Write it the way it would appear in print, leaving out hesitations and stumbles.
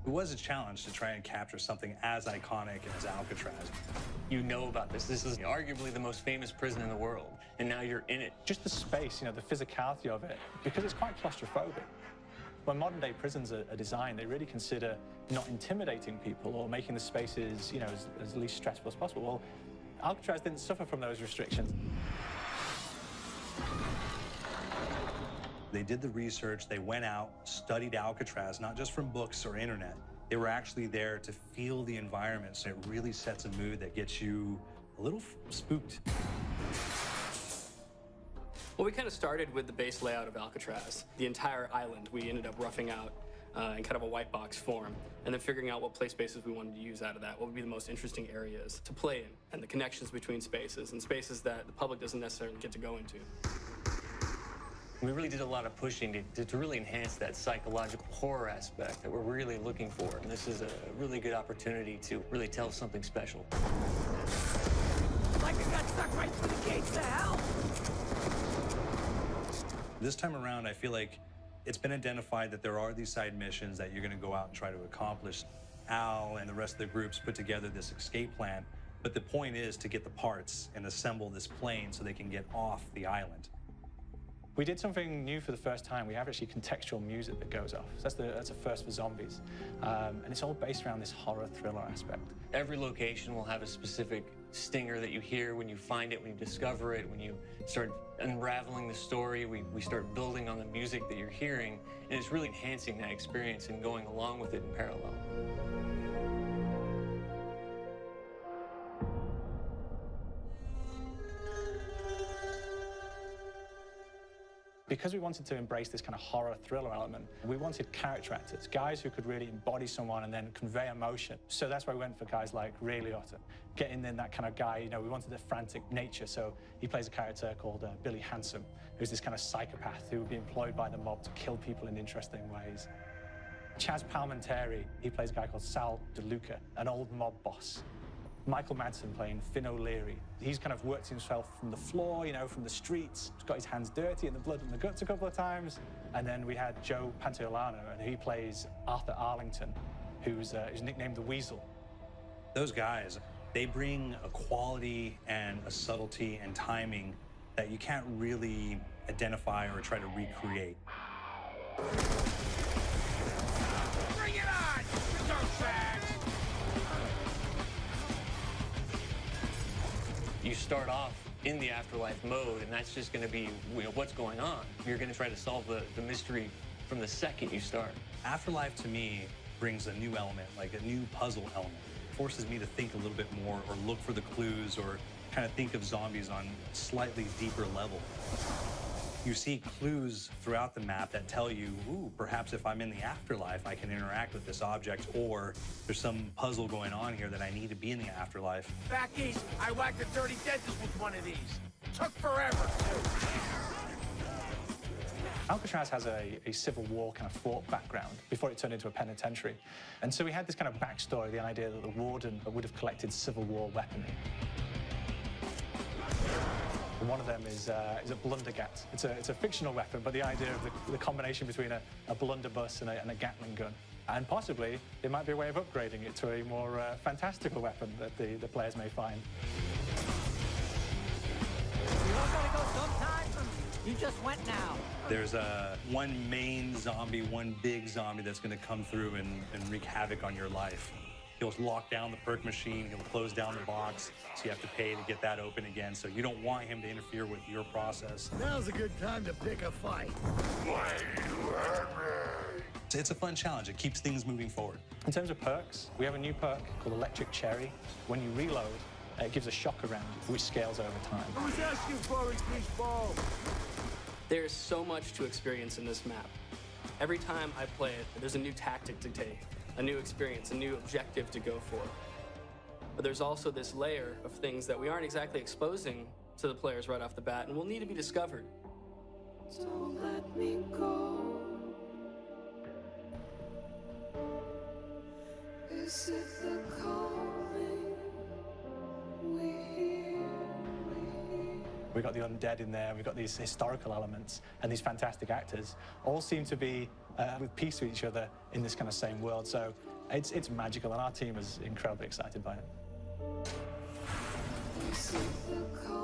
It was a challenge to try and capture something as iconic as Alcatraz. You know about this. This is arguably the most famous prison in the world, and now you're in it. Just the space, the physicality of it, because it's quite claustrophobic. When modern-day prisons are designed, they really consider not intimidating people or making the spaces, as least stressful as possible. Well, Alcatraz didn't suffer from those restrictions. They did the research, they went out, studied Alcatraz, not just from books or internet. They were actually there to feel the environment, so it really sets a mood that gets you a little spooked. Well, we kind of started with the base layout of Alcatraz. The entire island we ended up roughing out in kind of a white box form, and then figuring out what play spaces we wanted to use out of that, what would be the most interesting areas to play in, and the connections between spaces, and spaces that the public doesn't necessarily get to go into. We really did a lot of pushing to really enhance that psychological horror aspect that we're really looking for. And this is a really good opportunity to really tell something special. Like I got stuck right through the gates of hell! This time around, I feel like it's been identified that there are these side missions that you're going to go out and try to accomplish. Al and the rest of the groups put together this escape plan, but the point is to get the parts and assemble this plane so they can get off the island. We did something new for the first time. We have actually contextual music that goes off. So that's a first for zombies. And it's all based around this horror thriller aspect. Every location will have a specific stinger that you hear when you find it, when you discover it, when you start unraveling the story, we start building on the music that you're hearing, and it's really enhancing that experience and going along with it in parallel. Because we wanted to embrace this kind of horror thriller element, we wanted character actors, guys who could really embody someone and then convey emotion. So that's why we went for guys like Ray Liotta, getting in that kind of guy, we wanted a frantic nature. So he plays a character called Billy Handsome, who's this kind of psychopath who would be employed by the mob to kill people in interesting ways. Chaz Palminteri, he plays a guy called Sal DeLuca, an old mob boss. Michael Madsen playing Finn O'Leary. He's kind of worked himself from the floor, from the streets. He's got his hands dirty in the blood and the guts a couple of times. And then we had Joe Pantoliano, and he plays Arthur Arlington, who's nicknamed the Weasel. Those guys, they bring a quality and a subtlety and timing that you can't really identify or try to recreate. Bring it on, you dirtbags! You start off in the afterlife mode, and that's just going to be what's going on. You're going to try to solve the mystery from the second you start. Afterlife, to me, brings a new element, like a new puzzle element. It forces me to think a little bit more or look for the clues or kind of think of zombies on a slightly deeper level. You see clues throughout the map that tell you, ooh, perhaps if I'm in the afterlife, I can interact with this object, or there's some puzzle going on here that I need to be in the afterlife. Back east, I whacked a dirty dentist with one of these. Took forever, too. Alcatraz has a Civil War kind of fort background before it turned into a penitentiary. And so we had this kind of backstory, the idea that the warden would have collected Civil War weaponry. And one of them is a blundergat. It's a fictional weapon, but the idea of the combination between a blunderbuss and a Gatling gun. And possibly, there might be a way of upgrading it to a more fantastical weapon that the players may find. You all gotta go sometime? You just went now. There's one main zombie, one big zombie that's going to come through and wreak havoc on your life. He'll lock down the perk machine, he'll close down the box, so you have to pay to get that open again. So you don't want him to interfere with your process. Now's a good time to pick a fight. It's a fun challenge. It keeps things moving forward. In terms of perks, we have a new perk called Electric Cherry. When you reload, it gives a shock around, which scales over time. I was asking for increased ball. There's so much to experience in this map. Every time I play it, there's a new tactic to take, a new experience, a new objective to go for. But there's also this layer of things that we aren't exactly exposing to the players right off the bat and will need to be discovered. Don't let me go. Is it the calling we hear? We've got the undead in there, we've got these historical elements, and these fantastic actors all seem to be with peace with each other in this kind of same world. So It's magical, and our team is incredibly excited by it. This is the call.